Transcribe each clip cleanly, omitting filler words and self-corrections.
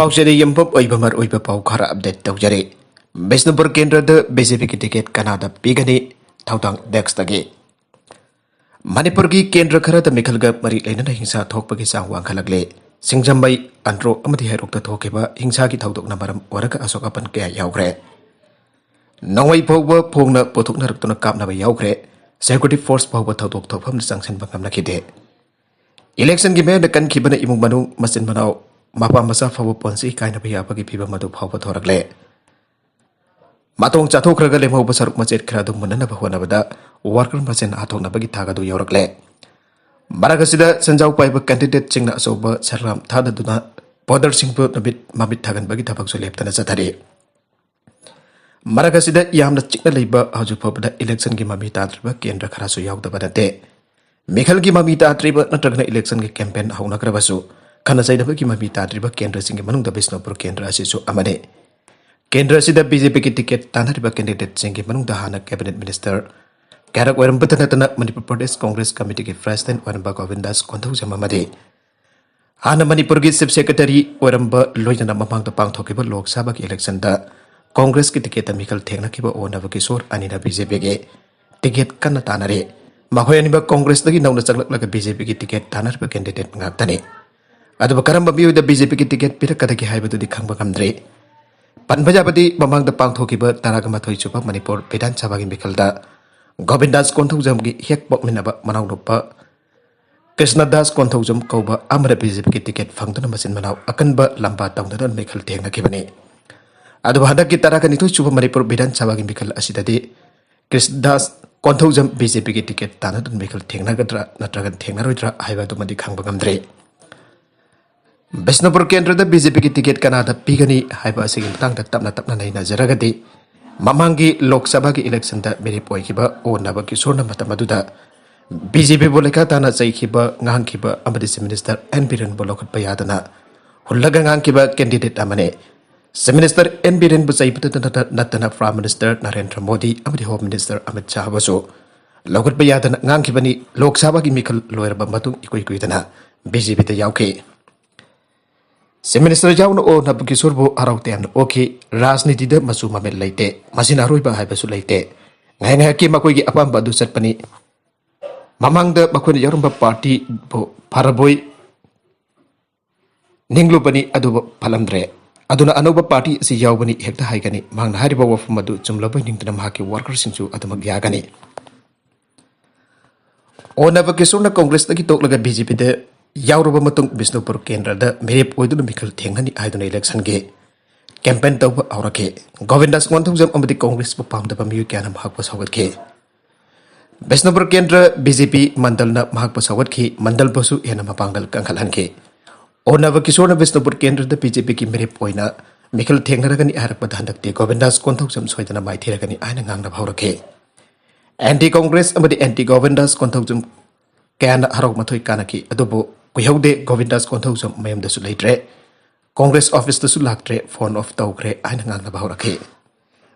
पाउचेरी यम्पम ओइबमर ओइब पाउ खरा अपडेट तौजरे बिष्णुपुर केंद्र बीजेपी की टिकट कनादा पीगनी थौतांग डेक्स तगे मणिपुर की केंद्र खरद मिखलग मरी लेना हिंसा थोकपगी चांग वांखलगले सिंगजम्बई अंड्रो अमदी हैरोक थोकेबा हिंसा की थौदोकना मरम ओरग अशोक अपन कया यावग्रे नौई फौब फोंगना पोथोकनरक्तुना कापनाबा यावग्रे सिक्योरिटी फोर्स फौब थौदोक थोफम चांगसनबा ngamnakide इलेक्शन की मेन कनखिबना इमुंग मनु मसिन मनाव मापा मसा फव पंसी कायना याबगी फिबा मदु फाव थोरगले मातोंग चाथोखरग लेमौब सरुक मचेत खरादु मननबा होनबदा वर्कर मसिन आथोकनबगी थागदु यौरगले मरागसिदा संजाव पाइब कैंडिडेट चिंगना असोब सरलाम थाददुना बॉर्डर सिंगपु नबित मामित थागनबगी थबकसु लेप्तना चथरे मरागसिदा यामना चिकना लेबा हजु फबदा इलेक्शन की ममी ताद्रबा केंद्र खरासु यावदबा नते मिखल की ममी ताद्रिबा नत्रगना इलेक्शन की कैंपेन हौनक्रबसु खाना चाहिए कि ममी ताद्रिबा केंद्र सिंह मनुंग बिष्णुपुर केंद्र असिसु अमने केंद्र असिदा बीजेपी की टिकट तानरिबा कैंडिडेट सिंह मनुंग हाना कैबिनेट मिनिस्टर कैरक वरंबत नतना मणिपुर प्रदेश कांग्रेस कमिटी की प्रेसिडेंट वरंबा गोविंदास कोंथौजम अमदे हाना मणिपुर की चीफ सेक्रेटरी वरंबा लोइना ममांग पांगथोकिबा लोक सभा की इलेक्शन दा कांग्रेस की टिकट मिखल थेंगनाकिबा ओनब किशोर अनिना बीजेपी के टिकट कन्ना तानरे मखोय अनिबा कांग्रेस दगी नौना चगलक बीजेपी की टिकट तानरिबा कैंडिडेट ngaktane अदब करम बियुद बीजेपी की ticket पिरकदगी हाइबदुदी खंगबा ngamdre पनबजाबदी ममांग the पांगथोकिबा तरागमाथोय Chuba Manipur विधानसभा की मिखलदा गोविंदास कोंथौजम की हेक पकमिनबा मनावनोपा कृष्णदास कोंथौजम कौबा अमर बीजेपी की टिकट फंगदुना मसिन मनाव अकनबा लंबा तौदन मिखल थेंगनाकिबने अदब हदकी तरागनिथोय चुबा मणिपुर विधानसभा की मिखल असिददी कृष्णदास कोंथौजम बीजेपी की टिकट तानदुन मिखल थेंगनागद्रा नत्रगन थेंगनारोइद्रा हाइबदुमदी खंगबा ngamdre बिष्णुपुर केंद्र बीजेपी की टिकट कनादा पीगनी हाइबा असिगी मतंगदा तपना तपना नै नजरगदी ममांगी लोकसभा की इलेक्शन दा मेरिप ओइखिबा ओनब किशोरना मतमदुदा बीजेपी बोलेका ताना चैखिबा ngangiba अमदी चीफ मिनिस्टर एन बिरेन बोलखटपा यादना हुल्लगा ngangiba कैंडिडेट अमने चीफ मिनिस्टर एन बिरेन बु चैबदना नतना प्राइम मिनिस्टर नरेंद्र मोदी अमदी होम मिनिस्टर अमित शाह बसु लौगटपा यादना ngangiबनी लोकसभा की मिखल लोयरबा मतुंग इकुइ कुइदना बीजेपी दा यावखे चीफ मिनिस्टर जाउन ओ नब किशोरबु हराउतेन ओके राजनीति द मसु ममेल लेते मसिना रोइबा हाइबसु लेते ngai की मकोई की अपाम बदु चटपनी ममांग द मखोन यरुंबा पार्टी बो फरबोई निंगलुबनी अदु फलमद्रे अदुना अनोबा पार्टी सि यावबनी हेक्ता हाइगनी मांगना हारिबा वफम मदु चुमलबय निंगतना माकी वर्कर सिंसु अदमक यागनी ओ नब किशोरना कांग्रेस तकी तोकलगा बीजेपी द यावरबा मतुंग बिष्णुपुर केंद्र द मेरेप ओइदुना मिखल थेंगनी आइदुना इलेक्शन के कैंपेन तौबा औरके गोविंदास कोंथौजम अमदी कांग्रेस बु पामदबा मियु क्याना महकबा सौगतखे बिष्णुपुर केंद्र बीजेपी मंडलना महकबा सौगतखे मंडल बसु हेना मपांगल कंखलहनखे ओनब किशोरना बिष्णुपुर केंद्र द बीजेपी की मेरेप ओइना मिखल थेंगनरगनी आरकबा हंदकते गोविंदास कोंथौजम सोइदना माइथेरगनी आइना nganगना भावरखे एंटी कांग्रेस अमदी एंटी गोविंदास कोंथौजम क्याना हरौ मथोय कानकी अदुबो कुहौदे गोविंदास कोंथौजम मयमदसु लेट्रे कांग्रेस ऑफिस दसु लाक्ट्रे फोन ऑफ तौग्रे आइना nganगना भावरखे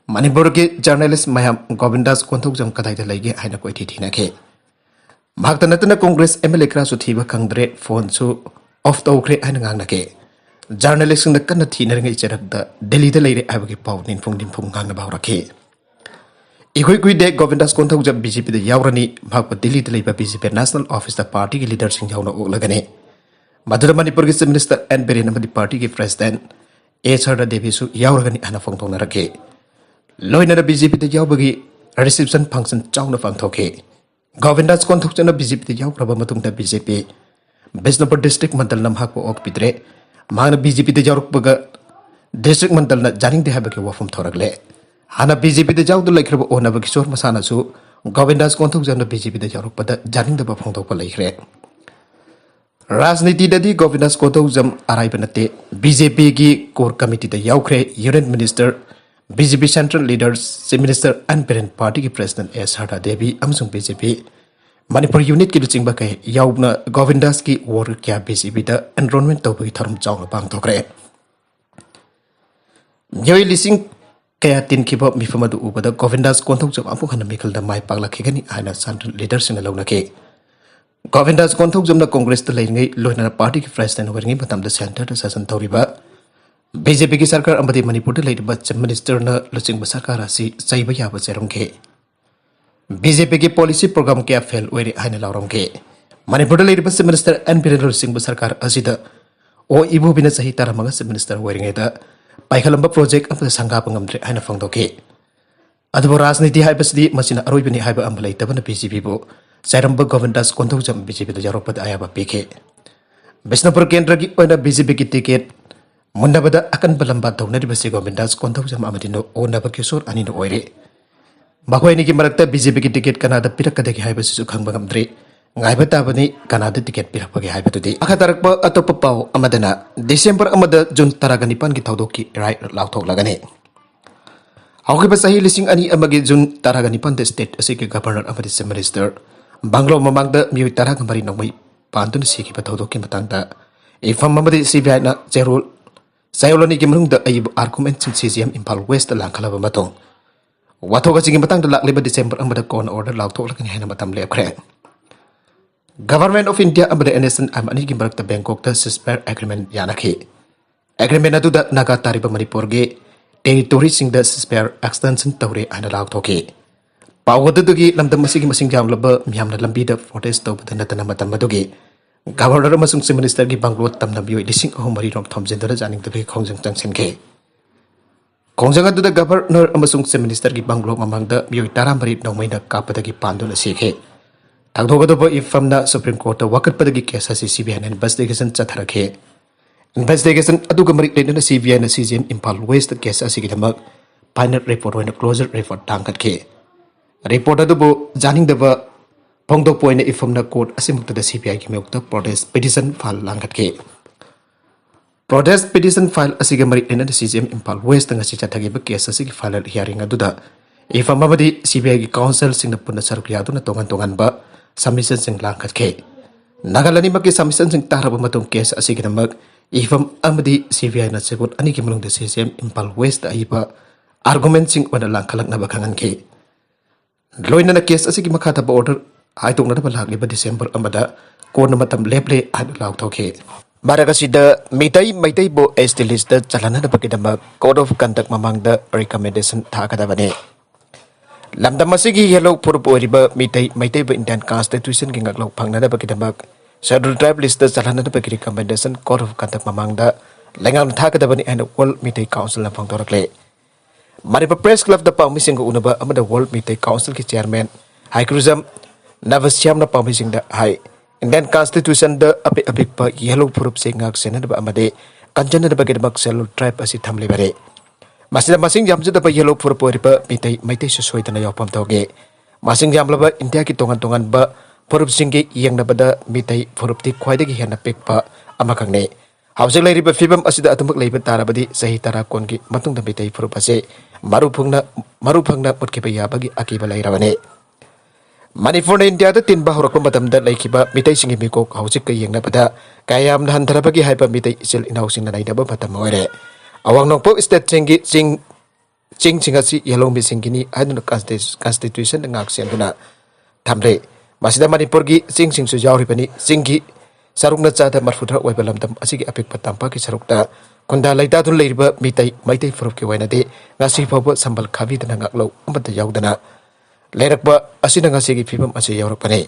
मणिपुर के जर्नलिस्ट मयाम गोविंदास कोंथौजम कदाइदा लेगे आइना कोइथि थिनाखे महकता नतना कांग्रेस एमएलए क्रासु थीबा खंगद्रे फोन सु ऑफ तौग्रे आइना ngangnake जर्नलिस्ट न कन्न थीनरंगे इचरकदा दिल्ली द लेरे आबगे पाउ निनफुंग निनफुंग nganगना भावरखे इखोई कुइदे गोविंदास कोंथौजम बीजेपी द यावरनी भागप दिल्ली द लेबा बीजेपी नेशनल ऑफिस द पार्टी के लीडर सिंह यावना ओगलगने मधुर मणिपुर के चीफ मिनिस्टर एन बिरेन अमदी पार्टी के प्रेसिडेंट ए सरदा देवीसु यावरगनी आना फोंगथोंनरखे लोइनर बीजेपी द यावबगी रिसेप्शन फंक्शन चाउना पांगथोखे गोविंदास कोंथौजम बीजेपी द यावरबा मतुंगदा बीजेपी बिष्णुपुर डिस्ट्रिक्ट मंडल नमहाको ओकपिद्रे मांगना बीजेपी द यावरकबगा डिस्ट्रिक्ट मंडल न जानिंगदे हाबगे वफम थोरगले हाना बीजेपी द जाउदु लेख्रब ओनब किशोर मसानासु गोविंदास कोंथौजम बीजेपी द यावरकबदा जानिंगदबा फोंगथोकपा लेख्रे राजनीति ददी गोविंदास कोंथौजम अराइबा नते बीजेपी की कोर कमिटी द यावख्रे union minister BJP central leaders chief minister N Biren party की प्रेसिडेंट ए सरदा देवी अमसुंग बीजेपी मणिपुर यूनिट की लुचिंगबा कहे यावना गोविंदास की वोर क्या बीजेपी द एनरोलमेंट तौबगी थरम चाउना पांगथोकरे योय लिसिंग कया तिनखिबा मिफमदु उबदा गोविंदास कोंथौजम अमुक हन मिखलदा माय पागलाखिगनी आइना सेंट्रल लीडर्स न लौनके गोविंदास कोंथौजम कांग्रेस द लेंगे लोइना पार्टी की प्रेसिडेंट वरिंगी मतमदा सेंटर द सेशन तौरिबा BJP की सरकार अमदी मणिपुर लेरिबा चीफ मिनिस्टर न लुचिंग सरकार असी चैब याब चेरोंगे BJP की पॉलिसी प्रोग्राम क्या फेल ओइरे हाइना लाउरोंगे मणिपुर लेरिबा चीफ मिनिस्टर एन बिरेन लुचिंग सरकार असिदा ओ इबुबिना सही तरमगा चीफ मिनिस्टर ओइरिंगेदा पाइखलंबा प्रोजेक्ट अमदा संगाप ngamdre हाइना फंगदोके अदबो राजनीति हाइबसदी मसिना अरोइबनि हाइबा अमबा लेतबना BJP बो चाइरंबा गवर्नमेंट कोंथौजम BJP दा यारोपद आयाबा पिखे बिष्णुपुर केंद्र की ओइना BJP की टिकट मुन्नबदा अकन बलंबा तौनरिबसि गवर्नमेंट कोंथौजम अमदिनो ओनबा किशोर अनिनो ओइरे मखोइनि की मरक्ता BJP की ticket Kannada पिरकदगे हाइबसिसु खंगबा ngamdre ngaiba tabani kanada ticket pirakpage haibadudi akhatarakpa atopa paw amadana December amada June taragani ki thaudoki right lauthok lagane haukiba sahi lising ani amagi June taragani pan the state asiki governor amadi chief minister banglo mamangda mi taragamari nongmai pandun siki ba thaudoki matangda ifam amadi CBI na cherul sayoloni ki manungda ayib argument sin CGM Impal West langkhalaba matong wathoga jingi matangda lakliba December amada kon order lauthok lagane hena matam lepkhre Government of India abada NSN amani ki barakta Bangkok ta ceasefire agreement yanakhi agreement adu da naga tariba Manipur ge territory sing da ceasefire extension tawre ana law thoke pawadu gi lamdam masigi masing jamlaba miyamna lambi da protest tawbada natana matam adugi governor amasung chief minister gi banglo tamna bioi lising ahomari rom thomjendara janing da khongjang changsen ge khongjang adu da governor amasung chief minister gi banglo mamang da bioi taramari nongmai da kapada gi panduna sikhe Tagdogado ifamna Supreme Court wakat padagi case si CBI and investigation chatharake investigation aduga marik na CBI na CGM Impal West case asigidamak final report when closure report tangkat ke report adubo janing daba pongdo point ifamna court asimukta da CBI ki mukta protest petition file langkat ke protest petition file asiga marik na CGM Impal West ngasi chathagi ba case asigi file hearing aduda ifamabadi CBI ki council singna punna sarukliadu na tongan ba submission sing langkat ke nagalani maki submission sing taraba matong case asigidamak ifam amadi CBI na sebut ani ki mulung de CGM Impal West aiba argument sing wana langkalak na bakangan ke loina na case asigi makata ba order haitung na ba lagli ba December amada ko na matam leple ad law thoke Maragasida Meetei bo ST list chalana na bakidamak code of conduct mamang da recommendation thakadabane Lamdam masigi yellow Furup oriba Meetei ba Indian Constitution ki ngaklo phangnada ba kidamak scheduled tribe list chalana ba ki recommendation code of conduct mamangda lengang thakada bani and World Meetei Council na phangtorakle Maripa Press Club da pamising unaba amada World Meetei Council ki chairman High Cruzam Navasyam na pamising da High Indian Constitution da apik pa yellow Furup se ngak senada ba amade kanjana ba kidamak scheduled tribe asi thamli bare Masih masing jam sudah yellow Furup oriba Meetei sesuai tanah yopam toge masing jam laba India ki tongan ba Furup singge yang nabada Meetei Furup ti kwai degi hena pek pa amakang ne hausik lai riba fibam asida atumak lai tarabadi sahi tara kon ki matung da Meetei Furup ase maru phangna mutkhiba yabgi akiba lai rawane Manipur India da tin ba horok matam da lai kiba Meetei singi mikok hausik ka yang nabada kayam nahan tarabagi haiba Meetei isil inausing na naida ba matam oire Awang nongpo state ching asi yellow missing gini aduna constitution ngak senduna thamre masida Manipur gi sing su jawri pani singi sarukna chada marfutra oibalam tam asigi apik patampa ki sarukta kunda laita dun leiriba Meetei Furup ki waina de ngasi phawa sambal khabi dana ngaklo amata yaudana leirakba asina ngasi gi phibam ase yawrak pani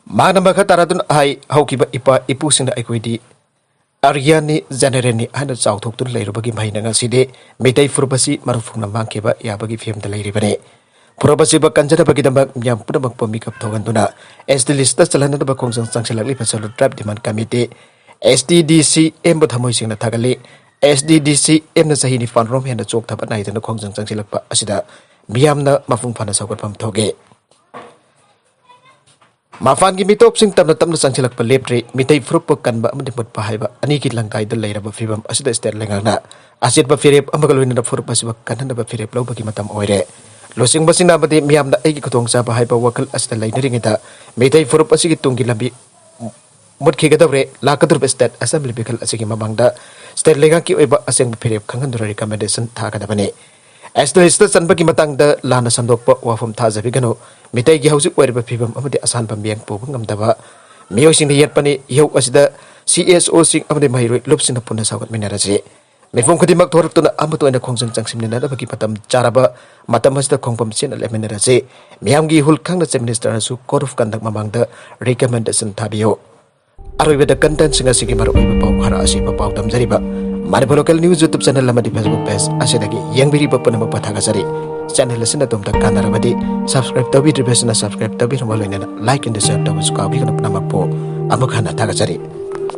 manamba kha taradun hai haukiba ipu singna aikoidi Aryani Generani ana chauthok tun leirubagi mahina ngaside Meetei Furup asi maru fukna mangkeba yabagi film da leiribane Furup asi ba kanjana bagi dambak nyam punamak pemikap thoganduna SD list chalana da khongjang changselakli pasal tribe demand committee SDDC em ba thamoi singna thagali SDDC em na sahi ni fanrom hena chok thabat nai dana khongjang changselakpa asida miyamna mafung phana saukatpam thoge Mafan ki mitop sing tamna sangsilak pa lepre Meetei Furup kanba amadi mutpa haiba ani ki langkai da leiraba fibam asida state lengangna asit ba firep amagaloina da Furup asiba kanana ba firep law bagi matam oire losing basina badi miyamna ai ki khotong sa ba haiba wakal asida laineringita Meetei Furup asigi tunggi lambi mutkhiga dabre lakadur state assembly bikal asigi mamangda state lengang ki oiba aseng firep khangan recommendation thakadabane Asda sanba ki matang da lana sandokpa wafam thajabi gano Meetei gi hausik oiriba phibam amadi asan pambiang pobung ngamdaba miyosing da yatpani yau asida CSO sing amade mahiroi lupsina punna sagat minarase mifom khodimak thoraktuna amatu ina khongjang changsimnina bagi patam charaba matam hasda khongpam sin leminarase miyamgi hulkhangna chief minister su code of conduct mamangda recommendation thabiyo arweda content singa sigi maru pau khara asi pau tamjariba Manipur local news YouTube channel lamadi Facebook page asidagi yangbiri bapana mapathaga sari channel asina tomta kanarabadi subscribe tabi dribesna subscribe tabi ramaloina like and share tabu skabi kana namakpo amakhana thaga sari